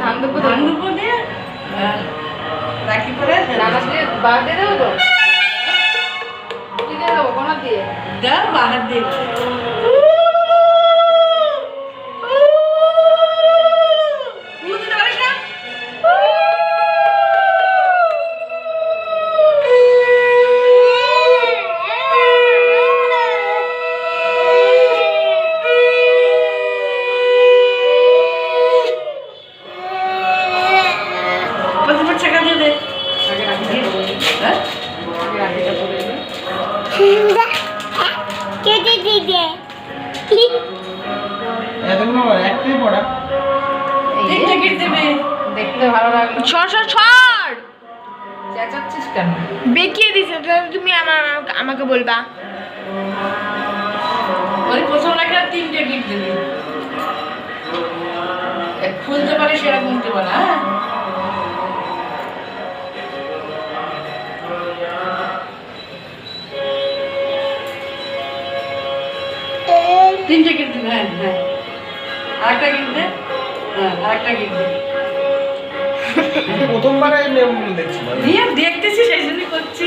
ধান দুপুর দিয়ে রাখি করে বাহার দিয়ে দেবো তো কি দিয়ে দেবো কোন দিয়ে দাও বাহার দিয়ে দেখতে ভালো লাগলো চেঁচাচ্ছিস কেন বেঁকিয়ে দিছে তুমি আমাকে বলবা ওই প্রথম একটা 3টে গিফট দিবি খুলতে পারে সেরকম দিতে পারে হ্যাঁ তিনটে গিফট দিবি হ্যাঁ হ্যাঁ আরেকটা গিফট দে হ্যাঁ আরেকটা গিফট দে প্রথমবার এই নিয়মগুলো দেখছি নিয়ে দেখতেছি সেই জন্যই করছি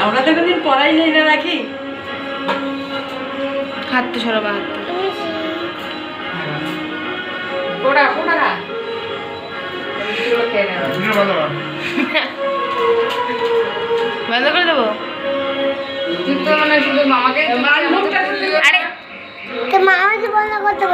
আমরা তো কোনদিন পড়াই নেই না রাখি হাতটা সরাবা হাতটা কোটা কোটা না বন্ধ করে দেবো তুই তো মানে শুধু মামাকে আরে তো মা আমাকে বন্ধ করতে